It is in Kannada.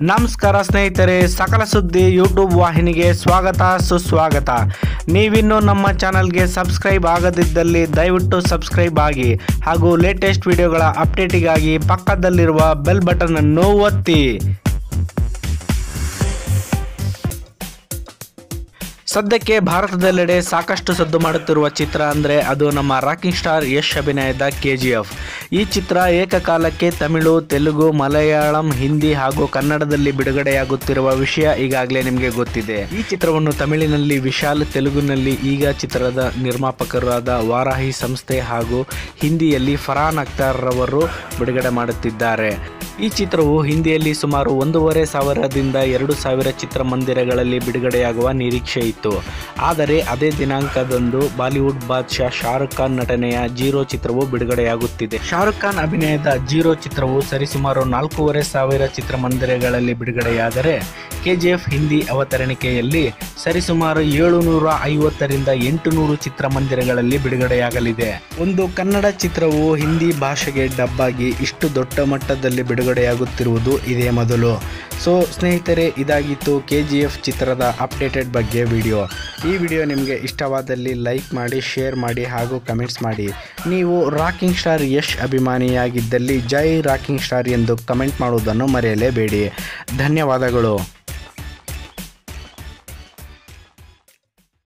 ನಮಸ್ಕಾರ ಸ್ನೇಹಿತರೆ, ಸಕಲ ಸುದ್ದಿ ಯೂಟ್ಯೂಬ್ ವಾಹಿನಿಗೆ ಸ್ವಾಗತ ಸುಸ್ವಾಗತ. ನೀವಿನ್ನೂ ನಮ್ಮ ಚಾನಲ್ಗೆ ಸಬ್ಸ್ಕ್ರೈಬ್ ಆಗದಿದ್ದಲ್ಲಿ ದಯವಿಟ್ಟು ಸಬ್ಸ್ಕ್ರೈಬ್ ಆಗಿ ಹಾಗೂ ಲೇಟೆಸ್ಟ್ ವಿಡಿಯೋಗಳ ಅಪ್ಡೇಟಿಗಾಗಿ ಪಕ್ಕದಲ್ಲಿರುವ ಬೆಲ್ ಬಟನ್ ಅನ್ನು ಒತ್ತಿ. ಸದ್ಯಕ್ಕೆ ಭಾರತದೆಲ್ಲೆಡೆ ಸಾಕಷ್ಟು ಸದ್ದು ಮಾಡುತ್ತಿರುವ ಚಿತ್ರ ಅಂದರೆ ಅದು ನಮ್ಮ ರಾಕಿಂಗ್ ಸ್ಟಾರ್ ಯಶ್ ಅಭಿನಯದ KGF. ಈ ಚಿತ್ರ ಏಕಕಾಲಕ್ಕೆ ತಮಿಳು, ತೆಲುಗು, ಮಲಯಾಳಂ, ಹಿಂದಿ ಹಾಗೂ ಕನ್ನಡದಲ್ಲಿ ಬಿಡುಗಡೆಯಾಗುತ್ತಿರುವ ವಿಷಯ ಈಗಾಗಲೇ ನಿಮಗೆ ಗೊತ್ತಿದೆ. ಈ ಚಿತ್ರವನ್ನು ತಮಿಳಿನಲ್ಲಿ ವಿಶಾಲ್, ತೆಲುಗಿನಲ್ಲಿ ಈಗ ಚಿತ್ರದ ನಿರ್ಮಾಪಕರಾದ ವಾರಾಹಿ ಸಂಸ್ಥೆ ಹಾಗೂ ಹಿಂದಿಯಲ್ಲಿ ಫರ್ಹಾನ್ ಅಖ್ತರ್ ರವರು ಬಿಡುಗಡೆ ಮಾಡುತ್ತಿದ್ದಾರೆ. ಈ ಚಿತ್ರವು ಹಿಂದಿಯಲ್ಲಿ ಸುಮಾರು 1,500ದಿಂದ 2,000 ಚಿತ್ರಮಂದಿರಗಳಲ್ಲಿ ಬಿಡುಗಡೆಯಾಗುವ ನಿರೀಕ್ಷೆ ಇತ್ತು. ಆದರೆ ಅದೇ ದಿನಾಂಕದಂದು ಬಾಲಿವುಡ್ ಬಾದ್ಶಾ ಶಾರುಖ್ ಖಾನ್ ನಟನೆಯ ಜೀರೋ ಚಿತ್ರವು ಬಿಡುಗಡೆಯಾಗುತ್ತಿದೆ. ಶಾರುಖ್ ಖಾನ್ ಅಭಿನಯದ ಜೀರೋ ಚಿತ್ರವು ಸರಿಸುಮಾರು 4,500 ಚಿತ್ರಮಂದಿರಗಳಲ್ಲಿ ಬಿಡುಗಡೆಯಾದರೆ KGF ಹಿಂದಿ ಅವತರಣಿಕೆಯಲ್ಲಿ ಸರಿಸುಮಾರು 750ರಿಂದ 800 ಚಿತ್ರಮಂದಿರಗಳಲ್ಲಿ ಬಿಡುಗಡೆಯಾಗಲಿದೆ. ಒಂದು ಕನ್ನಡ ಚಿತ್ರವು ಹಿಂದಿ ಭಾಷೆಗೆ ಡಬ್ ಆಗಿ ಇಷ್ಟು ದೊಡ್ಡ ಮಟ್ಟದಲ್ಲಿ ಬಿಡುಗಡೆಯಾಗುತ್ತಿರುವುದು ಇದೇ ಮೊದಲು. ಸೊ ಸ್ನೇಹಿತರೆ, ಇದಾಗಿತ್ತು KGF ಚಿತ್ರದ ಅಪ್ಡೇಟೆಡ್ ಬಗ್ಗೆ ವಿಡಿಯೋ. ಈ ವಿಡಿಯೋ ನಿಮಗೆ ಇಷ್ಟವಾದಲ್ಲಿ ಲೈಕ್ ಮಾಡಿ, ಶೇರ್ ಮಾಡಿ ಹಾಗೂ ಕಮೆಂಟ್ಸ್ ಮಾಡಿ. ನೀವು ರಾಕಿಂಗ್ ಸ್ಟಾರ್ ಯಶ್ ಅಭಿಮಾನಿಯಾಗಿದ್ದಲ್ಲಿ ಜೈ ರಾಕಿಂಗ್ ಸ್ಟಾರ್ ಎಂದು ಕಮೆಂಟ್ ಮಾಡುವುದನ್ನು ಮರೆಯಲೇಬೇಡಿ. ಧನ್ಯವಾದಗಳು.